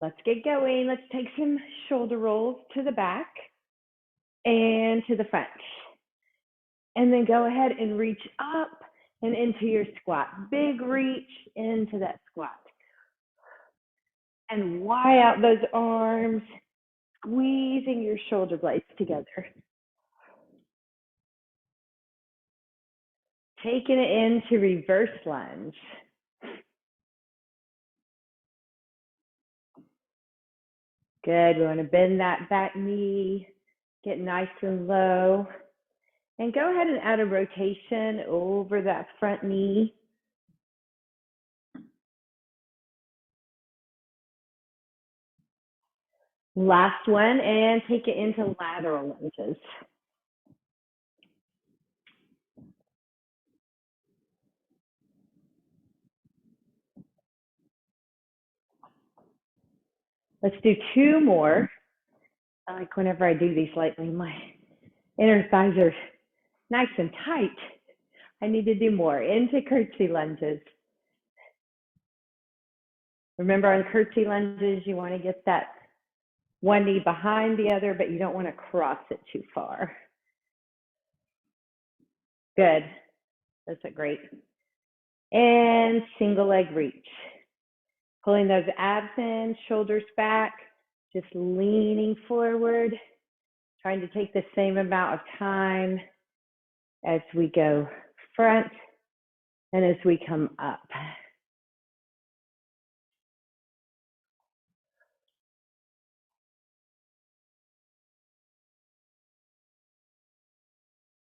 Let's get going. Let's take some shoulder rolls to the back and to the front. And then go ahead and reach up and into your squat. Big reach into that squat. And wide out those arms, squeezing your shoulder blades together. Taking it into reverse lunge. Good. We want to bend that back knee, get nice and low. And go ahead and add a rotation over that front knee. Last one, and take it into lateral lunges. Let's do two more. I like whenever I do these lately, my inner thighs are nice and tight. I need to do more. Into curtsy lunges. Remember, on curtsy lunges, you want to get that one knee behind the other, but you don't want to cross it too far. Good. That's great. And single leg reach. Pulling those abs in, shoulders back, just leaning forward, trying to take the same amount of time as we go front and as we come up.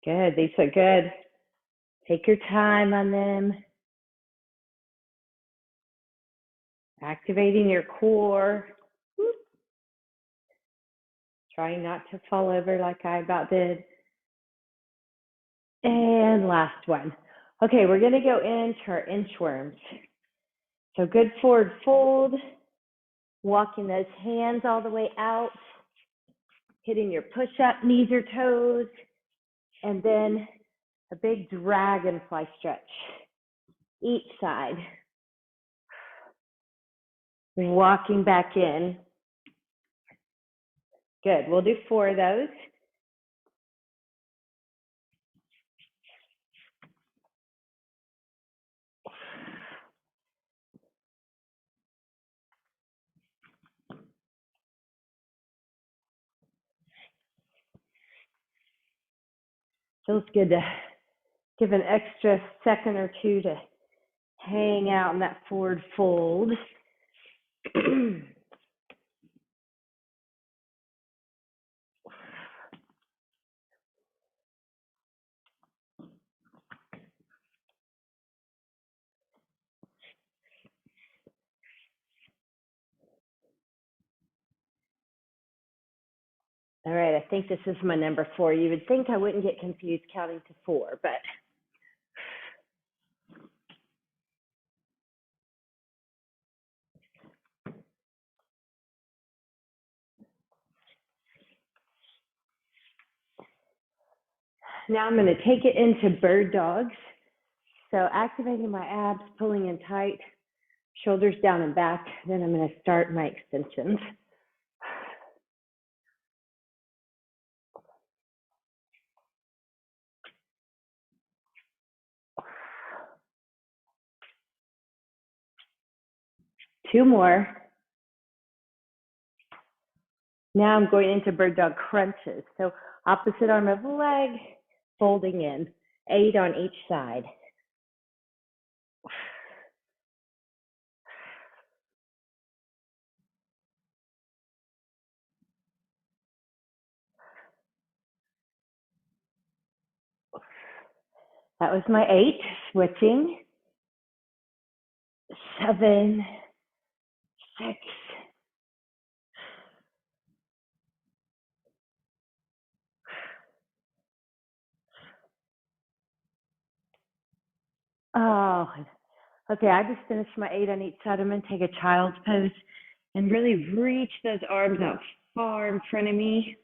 Good, these are good. Take your time on them. Activating your core. Trying not to fall over like I about did. And last one. Okay, we're gonna go into our inchworms. So good forward fold, walking those hands all the way out, hitting your push-up, knees or toes, and then a big dragonfly stretch, each side. Walking back in. Good, we'll do 4 of those. Feels good to give an extra second or two to hang out in that forward fold. All right, I think this is my number 4. You would think I wouldn't get confused counting to 4, but now I'm going to take it into bird dogs. So activating my abs, pulling in tight, shoulders down and back. Then I'm going to start my extensions. Two more. Now I'm going into bird dog crunches. So opposite arm of the leg, folding in, 8 on each side. That was my 8, switching. 7, 6, okay, I just finished my 8 on each side. I'm going to take a child's pose and really reach those arms out far in front of me.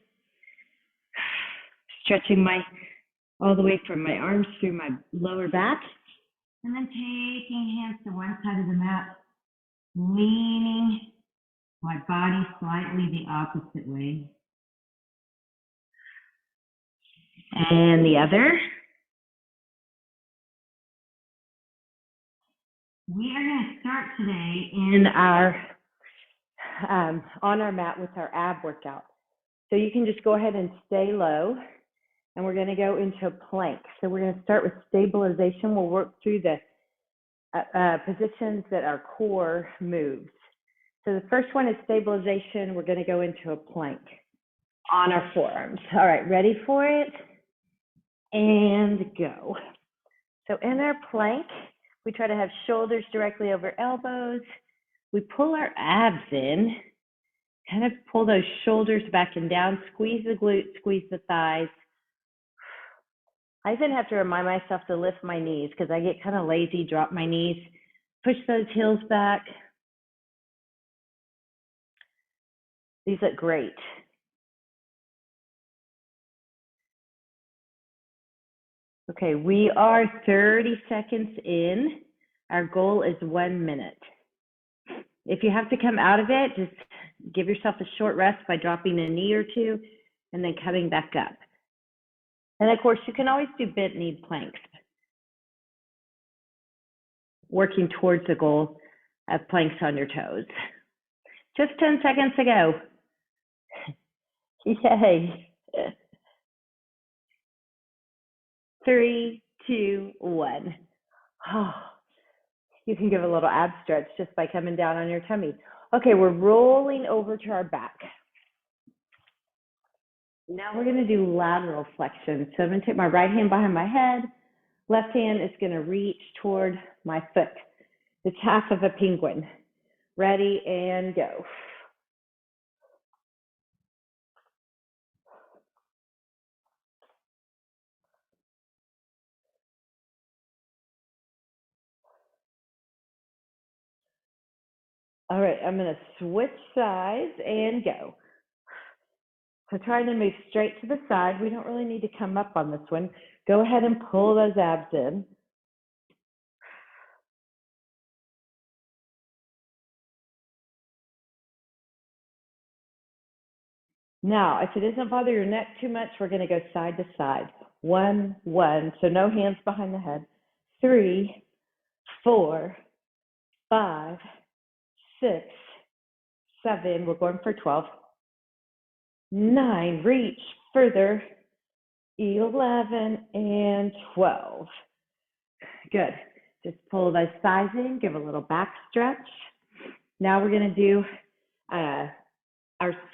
Stretching all the way from my arms through my lower back. And then taking hands to one side of the mat, leaning My body slightly the opposite way. And the other. We are going to start today in our on our mat with our ab workout. So you can just go ahead and stay low, and we're going to go into a plank. So we're going to start with stabilization. We'll work through the positions that our core moves. So the first one is stabilization. We're going to go into a plank on our forearms. All right, ready for it? And go. So in our plank, we try to have shoulders directly over elbows. We pull our abs in, kind of pull those shoulders back and down, squeeze the glutes, squeeze the thighs. I even have to remind myself to lift my knees because I get kind of lazy, drop my knees, push those heels back. These look great. Okay, we are 30 seconds in. Our goal is 1 minute. If you have to come out of it, just give yourself a short rest by dropping a knee or two and then coming back up. And of course, you can always do bent knee planks, working towards the goal of planks on your toes. Just 10 seconds to go. Yay. 3, 2, 1. Oh, you can give a little ab stretch just by coming down on your tummy. Okay, we're rolling over to our back. Now we're going to do lateral flexion. So I'm going to take my right hand behind my head. Left hand is going to reach toward my foot. It's half of a penguin. Ready and go. All right, I'm going to switch sides and go. So trying to move straight to the side. We don't really need to come up on this one. Go ahead and pull those abs in. Now, if it doesn't bother your neck too much, we're going to go side to side. 1, 1. So no hands behind the head. 3, 4, 5, 6, 7. We're going for 12. 9. Reach further. 11 and 12. Good. Just pull those thighs in. Give a little back stretch. Now we're going to do our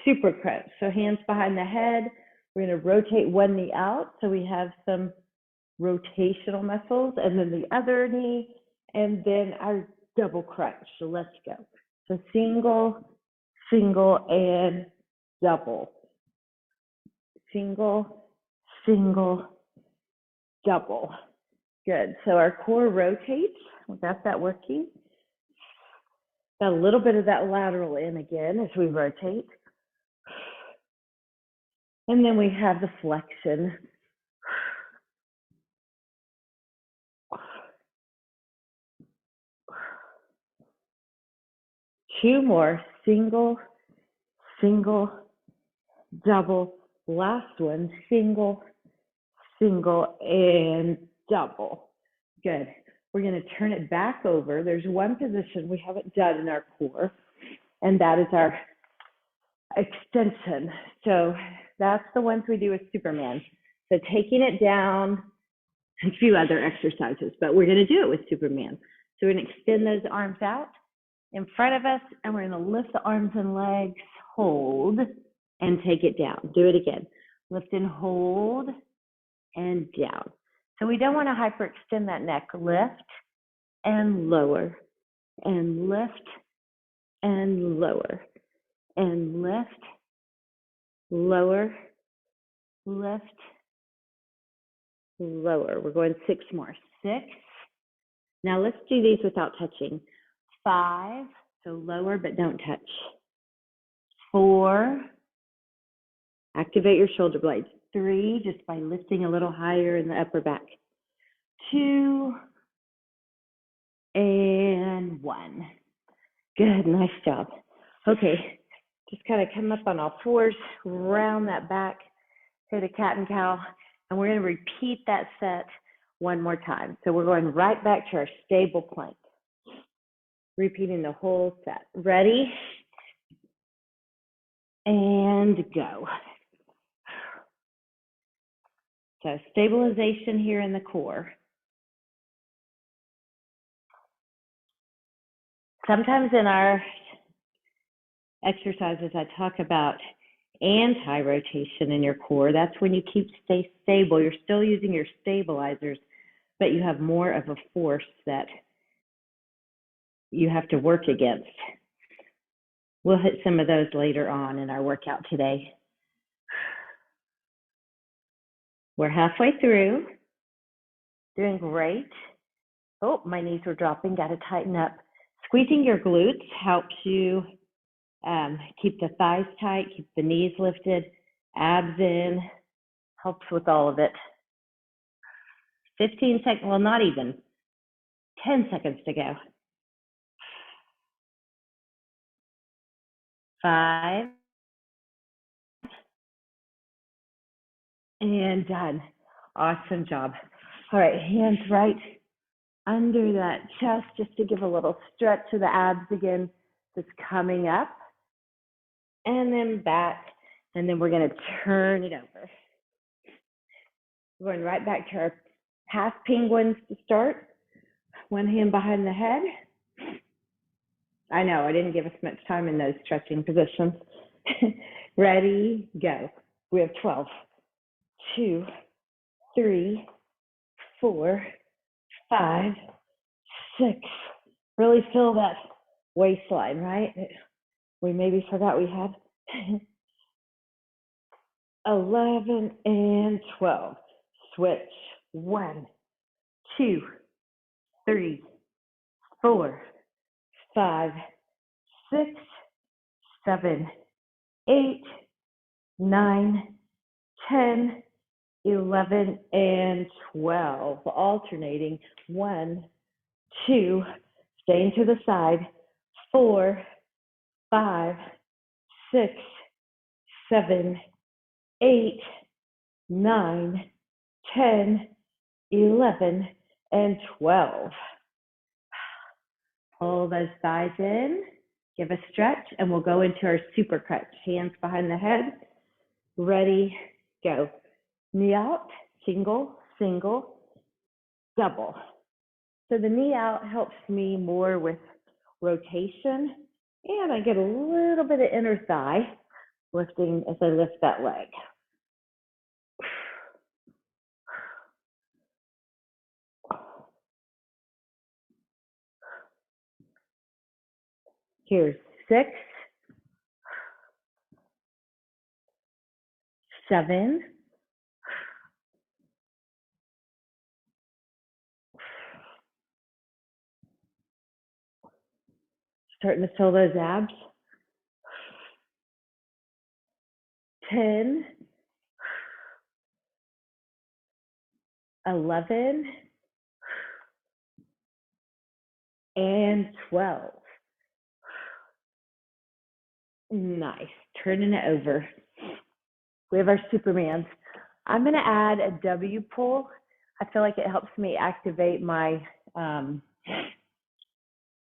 super crunch. So hands behind the head. We're going to rotate one knee out so we have some rotational muscles, and then the other knee, and then our double crunch. So let's go. So single, single, and double. Single, single, double. Good. So our core rotates. We got that working. Got a little bit of that lateral in again as we rotate. And then we have the flexion. Two more. Single, single, double. Last one. Single, single, and double. Good. We're going to turn it back over. There's one position we haven't done in our core, and that is our extension. So that's the ones we do with Superman. So taking it down, a few other exercises, but we're going to do it with Superman. So we're going to extend those arms out in front of us, and we're going to lift the arms and legs, hold, and take it down. Do it again. Lift and hold, and down. So we don't want to hyperextend that neck. Lift and lower, and lift and lower, and lift, lower, lift, lower. We're going 6 more. 6. Now let's do these without touching. 5, so lower but don't touch. 4, activate your shoulder blades. 3, just by lifting a little higher in the upper back. 2, and 1. Good, nice job. Okay, Just kind of come up on all fours, round that back, hit a cat and cow, and we're going to repeat that set one more time. So we're going right back to our stable plank, repeating the whole set. Ready? And go. So stabilization here in the core. Sometimes in our exercises, I talk about anti-rotation in your core. That's when you stay stable. You're still using your stabilizers, but you have more of a force that you have to work against. We'll hit some of those later on in our workout today. We're halfway through. Doing great. Oh, my knees were dropping. Got to tighten up. Squeezing your glutes helps you keep the thighs tight, keep the knees lifted, abs in, helps with all of it. 15 seconds, well, not even, 10 seconds to go. 5, and done. Awesome job. All right, hands right under that chest just to give a little stretch to the abs again, just coming up. And then back, and then we're going to turn it over. We're going right back to our half penguins to start. One hand behind the head. I know, I didn't give us much time in those stretching positions. Ready, go. We have 12, 2, 3, 4, 5, 6. Really feel that waistline, right? We maybe forgot we had 11 and 12. Switch. 1, 2, 3, 4, 5, 6, 7, 8, 9, 10, 11, and 12. Alternating. 1, 2, staying to the side. 4, 5, 6, 7, 8, 9, 10, 11, and 12. Pull those thighs in, give a stretch, and we'll go into our super crunch. Hands behind the head. Ready, go. Knee out, single, single, double. So the knee out helps me more with rotation, and I get a little bit of inner thigh lifting as I lift that leg. Here's 6, 7, starting to fill those abs. 10, 11, and 12. Nice. Turning it over. We have our Supermans. I'm going to add a W pull. I feel like it helps me activate my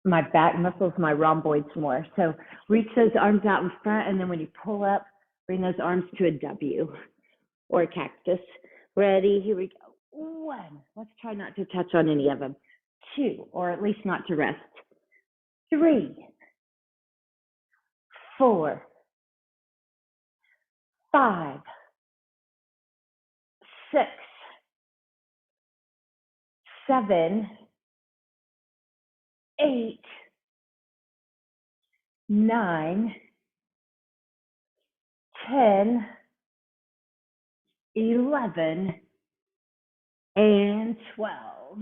my back muscles, my rhomboids more. So reach those arms out in front, and then when you pull up, bring those arms to a W or a cactus. Ready? Here we go. 1. Let's try not to touch on any of them. 2, or at least not to rest. 3, 4, 5, 6, 7, 8, 9, 10, 11, and 12.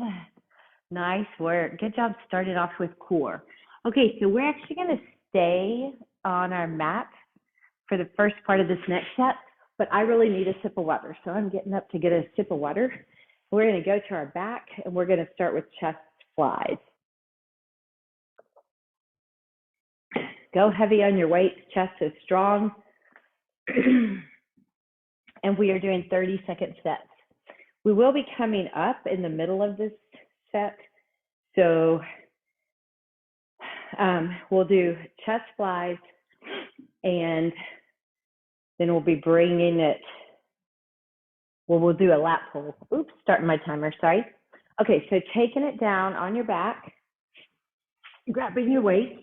Nice work. Good job starting off with core. Okay, so we're actually going to stay on our mat for the first part of this next set, but I really need a sip of water. So I'm getting up to get a sip of water. We're going to go to our back, and we're going to start with chest flies. Go heavy on your weights, chest is strong. And we are doing 30-second sets. We will be coming up in the middle of this set. So we'll do chest flies, and then we'll be bringing it, well, we'll do a lat pull. Oops, starting my timer, sorry. Okay, so taking it down on your back, grabbing your weights,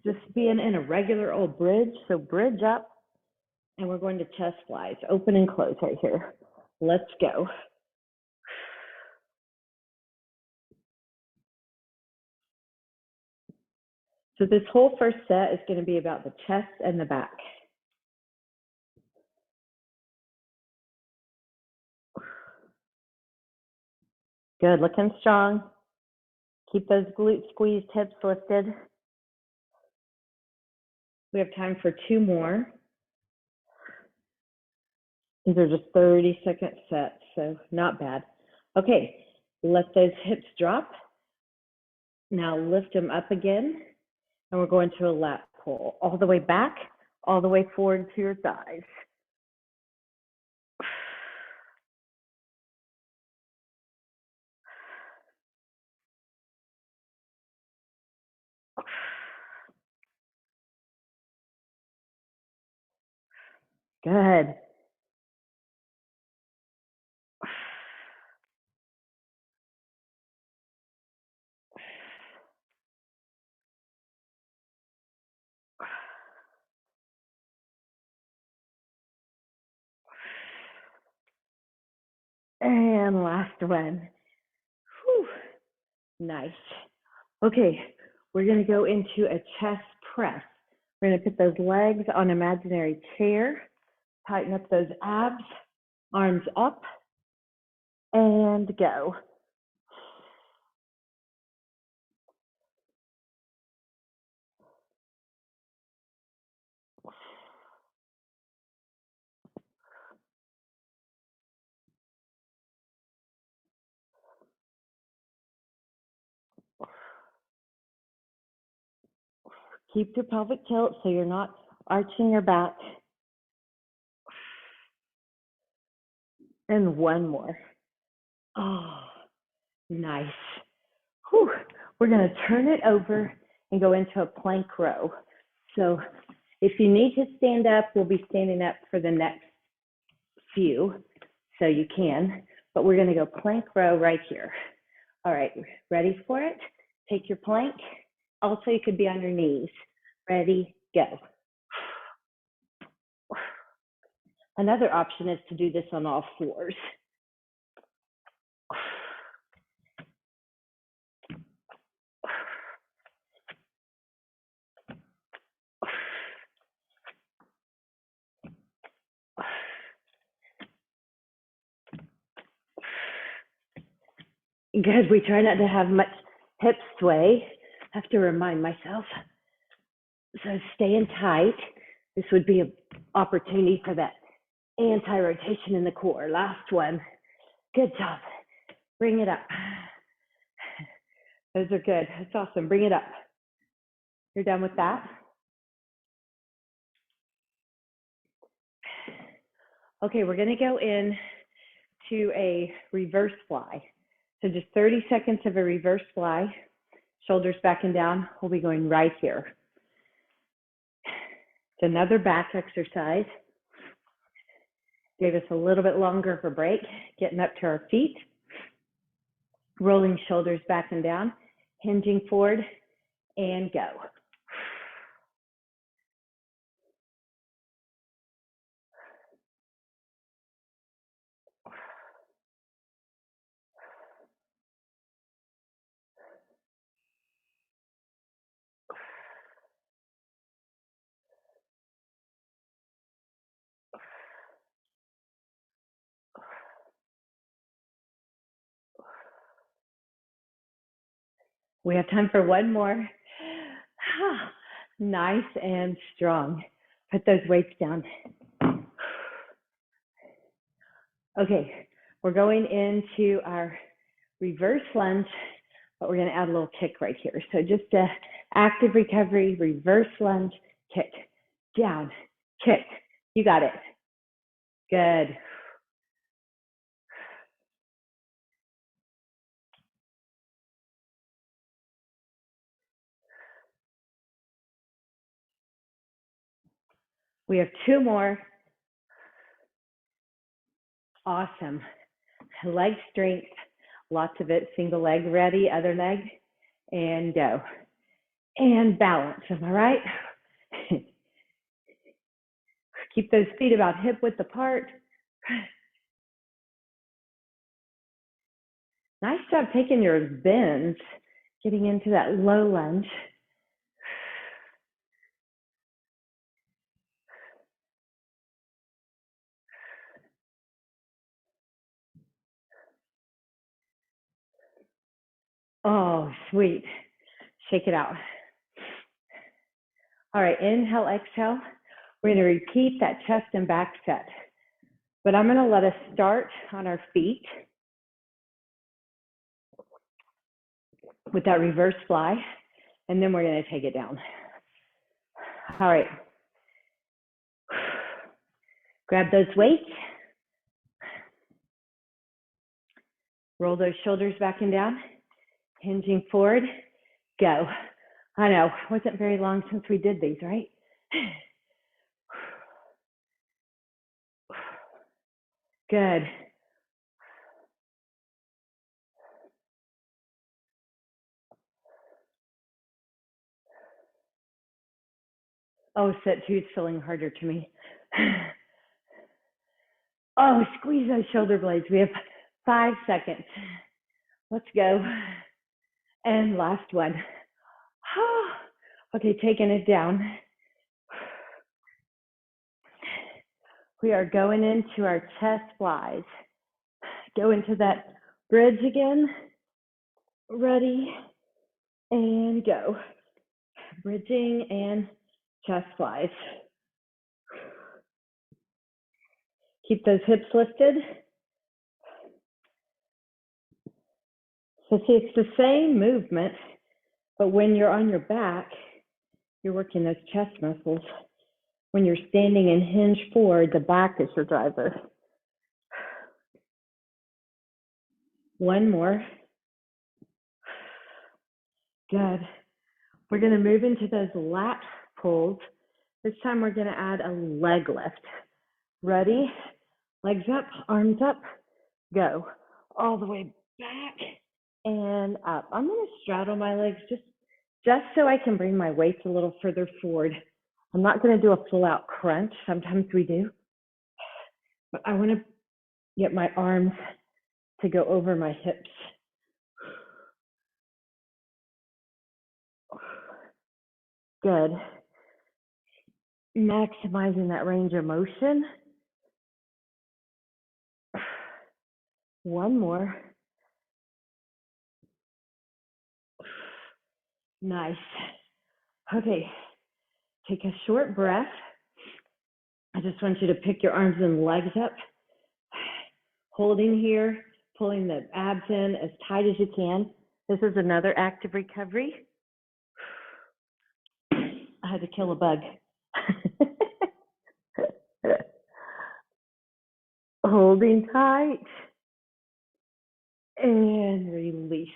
just being in a regular old bridge. So bridge up, and we're going to chest flies, open and close right here. Let's go. So this whole first set is going to be about the chest and the back. Good, looking strong. Keep those glute squeezed, hips lifted. We have time for 2 more. These are just 30-second sets, so not bad. Okay, let those hips drop. Now lift them up again, and we're going to a lat pull. All the way back, all the way forward to your thighs. Good. And last one. Whew. Nice. Okay, we're going to go into a chest press. We're going to put those legs on an imaginary chair, tighten up those abs, arms up, and go. Keep your pelvic tilt so you're not arching your back. And one more. Oh, nice. Whew. We're going to turn it over and go into a plank row. So if you need to stand up, we'll be standing up for the next few, so you can. But we're going to go plank row right here. All right, ready for it? Take your plank. Also, you could be on your knees. Ready, go. Another option is to do this on all fours. Good, we try not to have much hip sway. I have to remind myself. So staying tight. This would be an opportunity for that anti-rotation in the core. Last one. Good job. Bring it up. Those are good. That's awesome. Bring it up. You're done with that? Okay, we're going to go in to a reverse fly. So just 30 seconds of a reverse fly. Shoulders back and down. We'll be going right here. It's another back exercise. Gave us a little bit longer of a break, getting up to our feet, rolling shoulders back and down, hinging forward, and go. We have time for one more. Nice and strong. Put those weights down. Okay, we're going into our reverse lunge, but we're going to add a little kick right here. So just Active recovery, reverse lunge, kick, down, kick. You got it. Good. We have 2 more. Awesome. Leg strength, lots of it. Single leg ready, other leg, and go. And balance, am I right? Keep those feet about hip width apart. Nice job taking your bends, getting into that low lunge. Oh, sweet. Shake it out. All right, inhale, exhale. We're going to repeat that chest and back set. But I'm going to let us start on our feet with that reverse fly, and then we're going to take it down. All right. Grab those weights. Roll those shoulders back and down. Hinging forward. Go. I know, it wasn't very long since we did these, right? Good. Oh, set 2 is feeling harder to me. Oh, squeeze those shoulder blades. We have 5 seconds. Let's go. And last one. Okay, taking it down. We are going into our chest flies. Go into that bridge again. Ready, and go. Bridging and chest flies. Keep those hips lifted. So see, it's the same movement, but when you're on your back, you're working those chest muscles. When you're standing and hinge forward, the back is your driver. 1 more. Good. We're going to move into those lat pulls. This time we're going to add a leg lift. Ready? Legs up, arms up, go. All the way back and up. I'm going to straddle my legs just so I can bring my weights a little further forward. I'm not going to do a full out crunch. Sometimes we do. But I want to get my arms to go over my hips. Good. Maximizing that range of motion. 1 more. Nice. Okay, take a short breath. I just want you to pick your arms and legs up. Holding here, pulling the abs in as tight as you can. This is another active recovery. I had to kill a bug. Holding tight and release.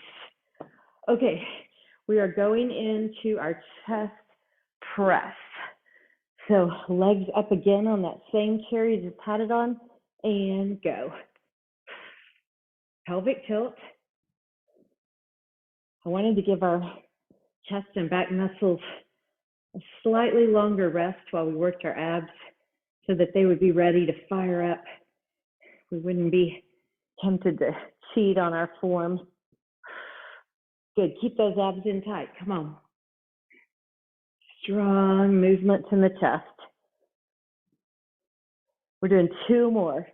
Okay, we are going into our chest press. So legs up again on that same chair you just had it on, and go. Pelvic tilt. I wanted to give our chest and back muscles a slightly longer rest while we worked our abs so that they would be ready to fire up. We wouldn't be tempted to cheat on our form. Good, keep those abs in tight, come on. Strong movements in the chest. We're doing 2 more.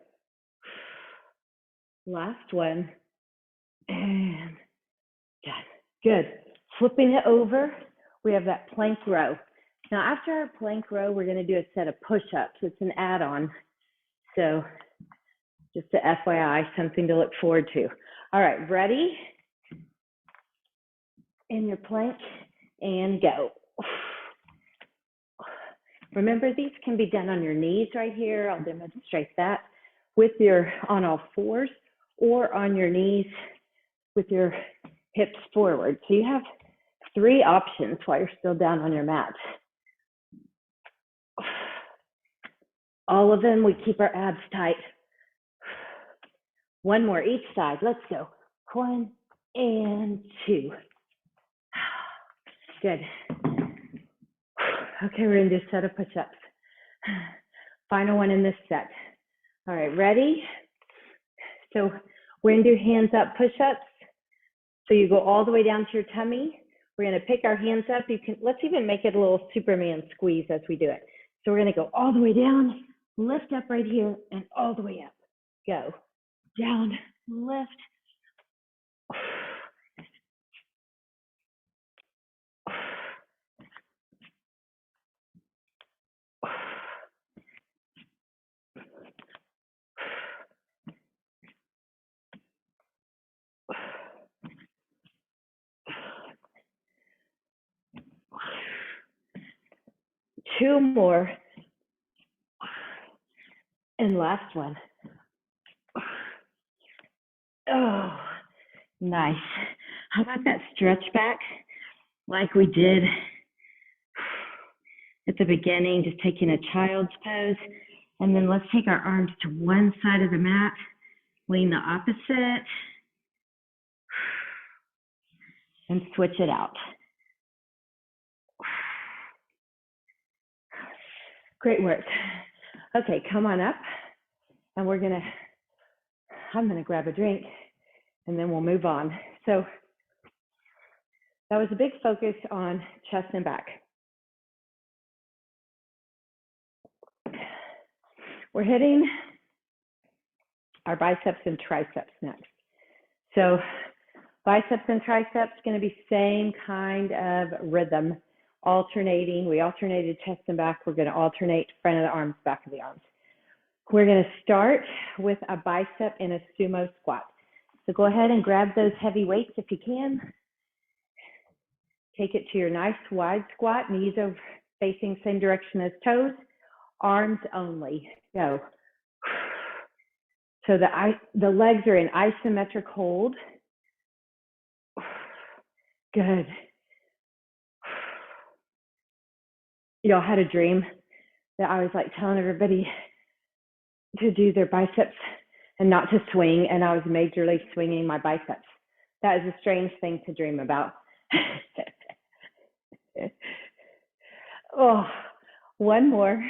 Last one, and done. Good, flipping it over, we have that plank row. Now after our plank row, we're gonna do a set of push-ups. It's an add-on, so just a FYI, something to look forward to. All right, ready? In your plank, and go. Remember, these can be done on your knees right here. I'll demonstrate that with your on all fours or on your knees with your hips forward. So you have 3 options while you're still down on your mat. All of them, we keep our abs tight. 1 more each side. Let's go. 1 and 2. Good. Okay, we're going to do a set of push-ups. Final one in this set. All right, ready? So we're going to do hands up push-ups. So you go all the way down to your tummy. We're going to pick our hands up. Let's even make it a little Superman squeeze as we do it. So we're going to go all the way down, lift up right here, and all the way up. Go. Down, lift. 2 more. And last one. Oh, nice. How about that stretch back like we did at the beginning, just taking a child's pose. And then let's take our arms to one side of the mat, lean the opposite, and switch it out. Great work. Okay, come on up. And I'm gonna grab a drink and then we'll move on. So that was a big focus on chest and back. We're hitting our biceps and triceps next. So biceps and triceps gonna be same kind of rhythm, alternating. We alternated chest and back. We're gonna alternate front of the arms, back of the arms. We're gonna start with a bicep and a sumo squat. So go ahead and grab those heavy weights if you can. Take it to your nice wide squat, knees over facing same direction as toes, arms only. Go. So the legs are in isometric hold. Good. You know, I had a dream that I was like telling everybody to do their biceps and not to swing, and I was majorly swinging my biceps. That is a strange thing to dream about. Oh, 1 more.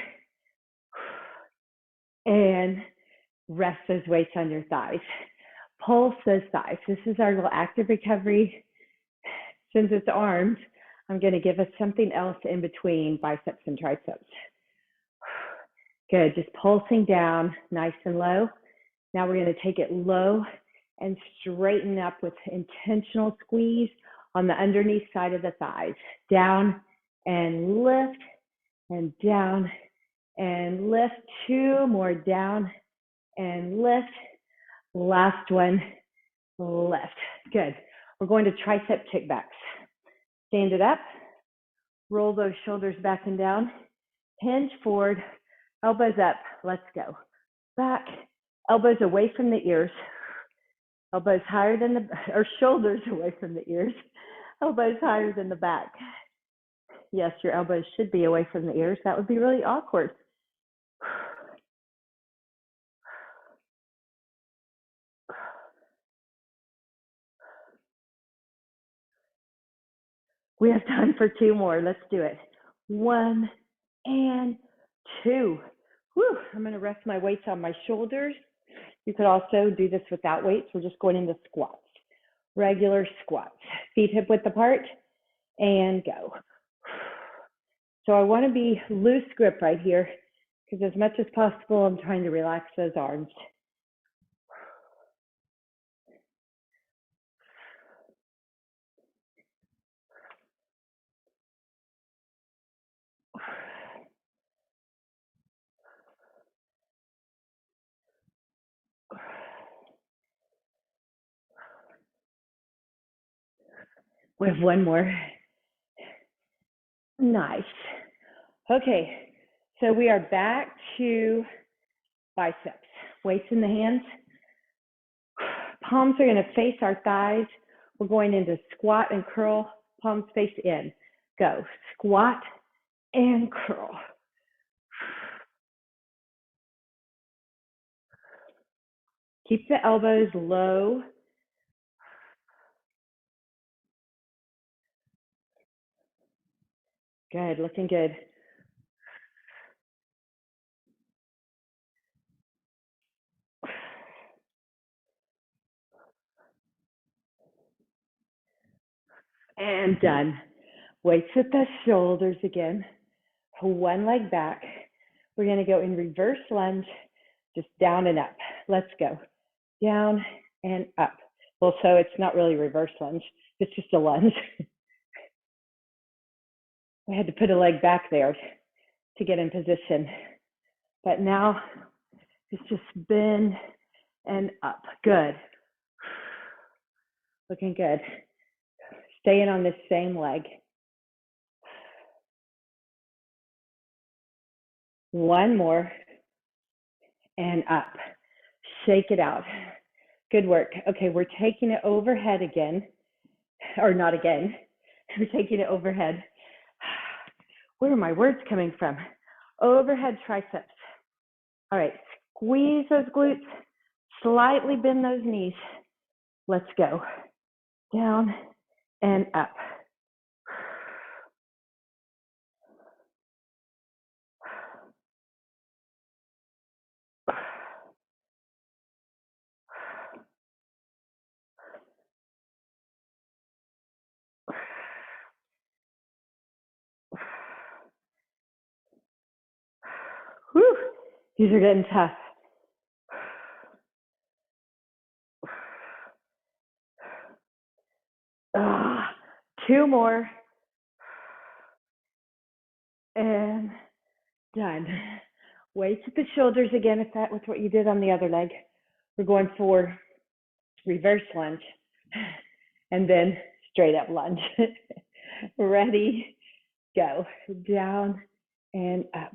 And rest those weights on your thighs. Pulse those thighs. This is our little active recovery. Since it's arms, I'm going to give us something else in between biceps and triceps. Good, just pulsing down nice and low. Now we're going to take it low and straighten up with intentional squeeze on the underneath side of the thighs. Down and lift, and down and lift. 2 more, down and lift. Last one, lift. Good. We're going to tricep kickbacks. Stand it up, roll those shoulders back and down, hinge forward, elbows up. Let's go. Back, elbows away from the ears, elbows higher than or shoulders away from the ears, elbows higher than the back. Yes, your elbows should be away from the ears. That would be really awkward. We have time for 2 more. Let's do it. 1 and 2. Whew. I'm going to rest my weights on my shoulders. You could also do this without weights. We're just going into squats. Regular squats. Feet hip width apart and go. So I want to be loose grip right here because as much as possible, I'm trying to relax those arms. We have 1 more. Nice. Okay, so we are back to biceps. Weights in the hands. Palms are going to face our thighs. We're going into squat and curl. Palms face in. Go. Squat and curl. Keep the elbows low. Good, looking good. And done. Weights at the shoulders again. One leg back. We're going to go in reverse lunge, just down and up. Let's go. Down and up. Well, so it's not really reverse lunge. It's just a lunge. I had to put a leg back there to get in position. But now it's just bend and up. Good. Looking good. Staying on this same leg. One more. And up. Shake it out. Good work. Okay, we're taking it overhead again. Or not again. We're taking it overhead. Where are my words coming from? Overhead triceps. All right, squeeze those glutes. Slightly bend those knees. Let's go. Down and up. Whew, these are getting tough. Two more. And done. Weights at the shoulders again, if that was what you did on the other leg. We're going for reverse lunge and then straight up lunge. Ready, go. Down and up.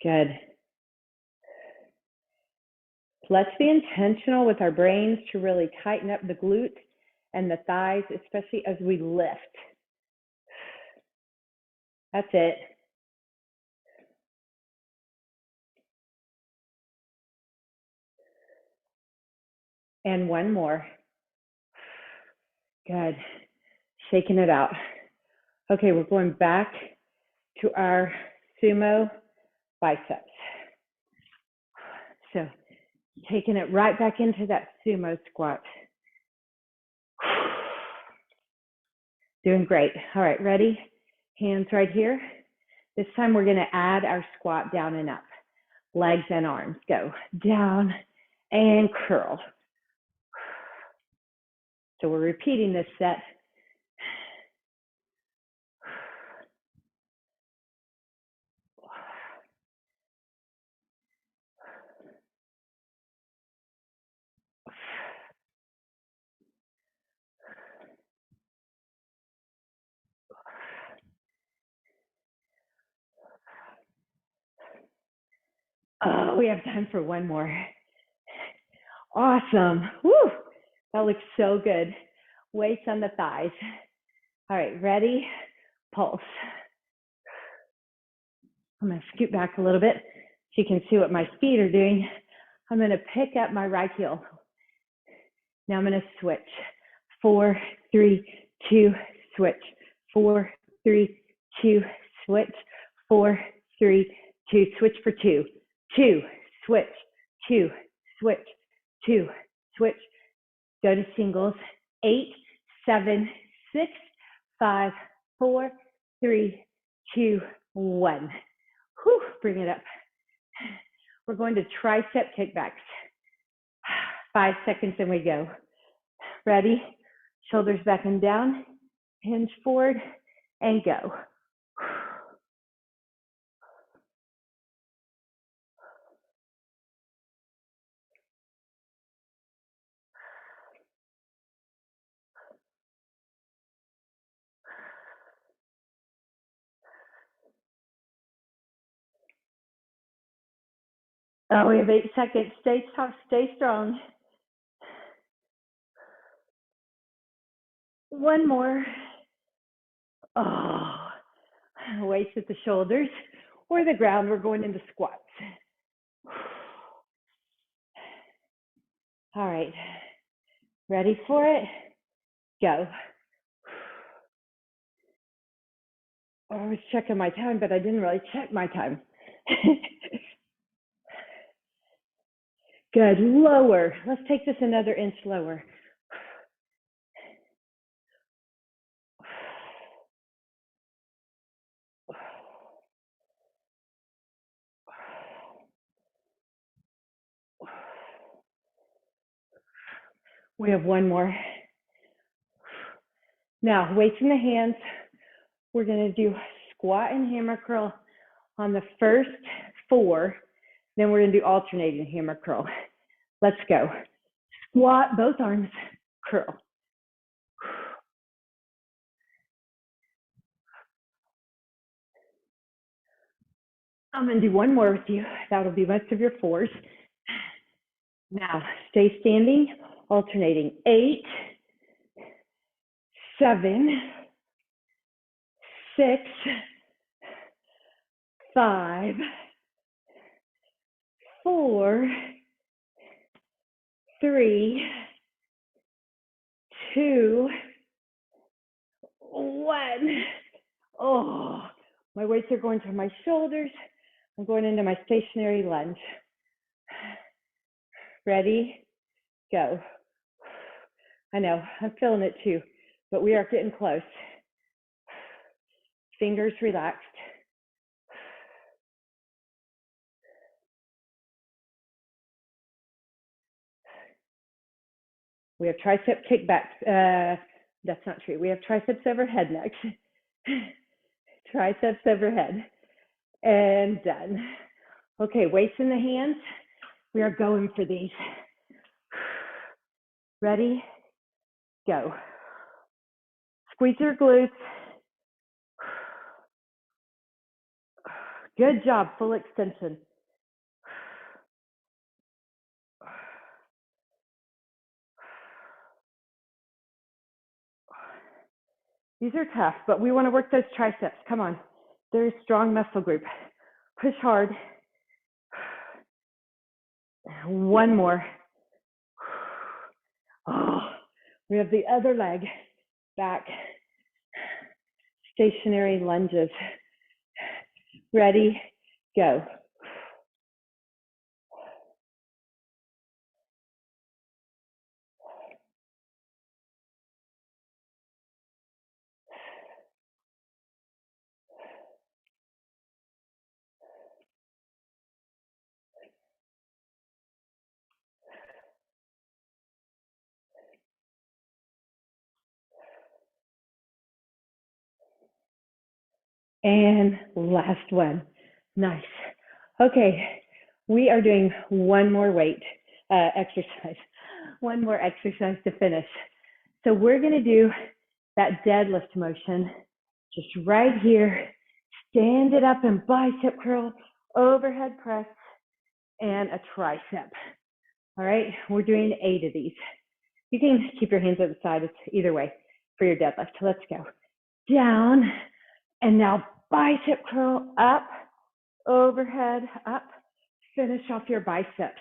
Good. Let's be intentional with our brains to really tighten up the glutes and the thighs, especially as we lift. That's it. And one more. Good. Shaking it out. Okay, we're going back to our sumo biceps. So taking it right back into that sumo squat. Doing great. All right, ready? Hands right here. This time we're going to add our squat down and up. Legs and arms. Go down and curl. So we're repeating this set. Oh, we have time for one more. Awesome. Woo! That looks so good. Weights on the thighs. All right, ready? Pulse. I'm going to scoot back a little bit so you can see what my feet are doing. I'm going to pick up my right heel. Now I'm going to switch. 4, 3, 2, switch. 4, 3, 2, switch. 4, 3, 2, switch for 2. 2, switch. 2, switch. 2, switch. Go to singles. 8, 7, 6, 5, 4, 3, 2, 1. Whew, bring it up. We're going to tricep kickbacks. 5 seconds and we go. Ready? Shoulders back and down. Hinge forward and go. Oh, we have 8 seconds. Stay tough, stay strong. One more. Oh, weights at the shoulders or the ground. We're going into squats. All right. Ready for it? Go. Oh, I was checking my time, but I didn't really check my time. Good. Lower. Let's take this another inch lower. We have one more. Now, weights in the hands. We're going to do squat and hammer curl on the first 4. Then we're going to do alternating hammer curl. Let's go. Squat, both arms, curl. I'm going to do one more with you. That'll be most of your 4s. Now, stay standing, alternating. 8, 7, 6, 5, 4, 3, 2, 1. Oh, my weights are going to my shoulders. I'm going into my stationary lunge. Ready? Go. I know, I'm feeling it too, but we are getting close. Fingers relaxed. We have tricep kickbacks. That's not true. We have triceps overhead next. Triceps overhead. And done. Okay, weights in the hands. We are going for these. Ready? Go. Squeeze your glutes. Good job, full extension. These are tough, but we want to work those triceps. Come on. They're a strong muscle group. Push hard. One more. Oh, we have the other leg back. Stationary lunges. Ready? Go. And last one. Nice. Okay, we are doing one more weight exercise. One more exercise to finish. So we're going to do that deadlift motion just right here. Stand it up and bicep curl, overhead press, and a tricep. All right, we're doing 8 of these. You can keep your hands at the side, it's either way for your deadlift. Let's go. Down, and now bicep curl up, overhead, up. Finish off your biceps.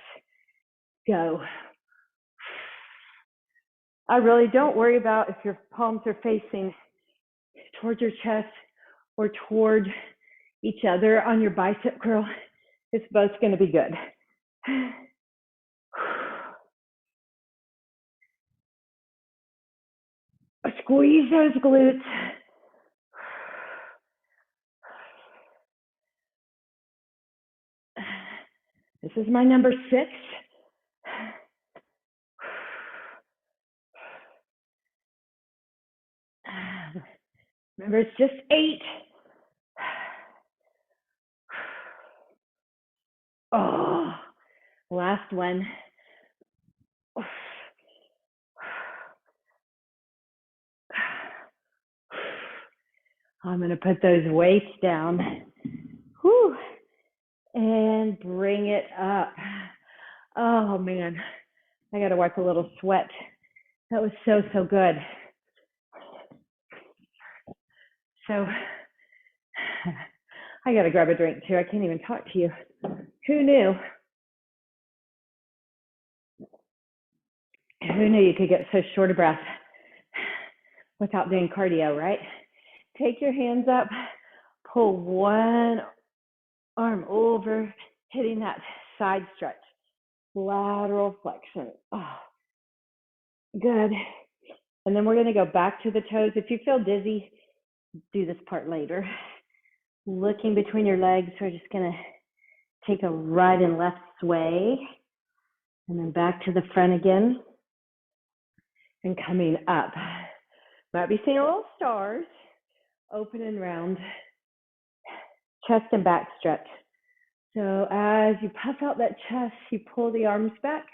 Go. I really don't worry about if your palms are facing towards your chest or toward each other on your bicep curl. It's both going to be good. Squeeze those glutes. This is my number 6. Remember, it's just 8. Oh, last one. I'm going to put those weights down. Whew. and bring it up. Oh man, I got to wipe a little sweat. That was so, so good. So I got to grab a drink too. I can't even talk to you. Who knew? Who knew you could get so short of breath without doing cardio, right? Take your hands up, pull one arm over, hitting that side stretch, lateral flexion. Oh, good. And then we're going to go back to the toes. If you feel dizzy, do this part later. Looking between your legs, we're just going to take a right and left sway, and then back to the front again, and coming up. Might be seeing little stars, open and round, chest and back stretch. So as you puff out that chest, you pull the arms back,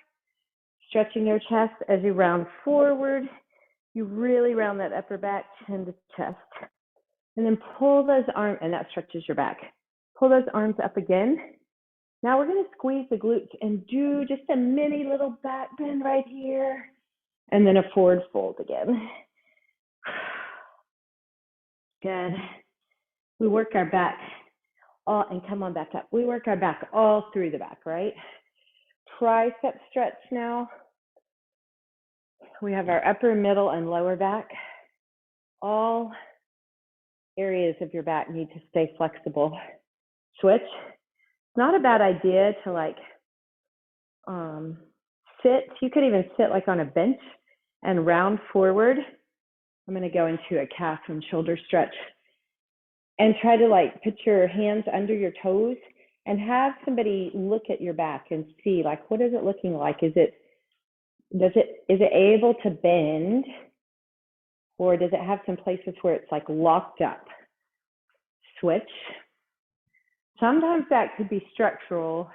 stretching your chest. As you round forward, you really round that upper back, chin to chest. And then pull those arms, and that stretches your back. Pull those arms up again. Now we're going to squeeze the glutes and do just a mini little back bend right here, and then a forward fold again. Good. We work our back and come on back up. We work our back all through the back, right? Tricep stretch now. We have our upper, middle, and lower back. All areas of your back need to stay flexible. Switch. It's not a bad idea to like sit. You could even sit like on a bench and round forward. I'm going to go into a calf and shoulder stretch and try to like put your hands under your toes and have somebody look at your back and see like, what is it looking like? Is it able to bend, or does it have some places where it's like locked up? Switch. Sometimes that could be structural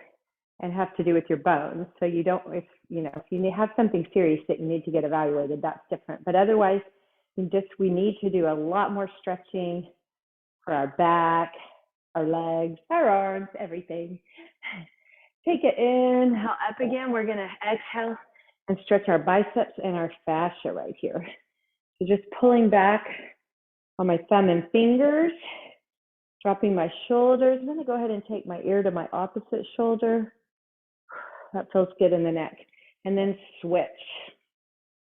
and have to do with your bones. So you don't, if you have something serious that you need to get evaluated, that's different. But otherwise, we need to do a lot more stretching for our back, our legs, our arms, everything. Take it in, inhale up again. We're gonna exhale and stretch our biceps and our fascia right here. So just pulling back on my thumb and fingers, dropping my shoulders. I'm gonna go ahead and take my ear to my opposite shoulder. That feels good in the neck. And then switch.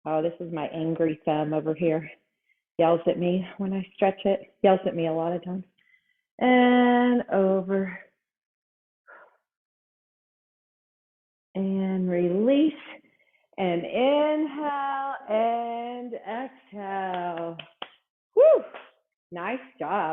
Oh, this is my angry thumb over here. Yells at me when I stretch it. Yells at me a lot of times. And over. And release. And inhale and exhale. Woo! Nice job.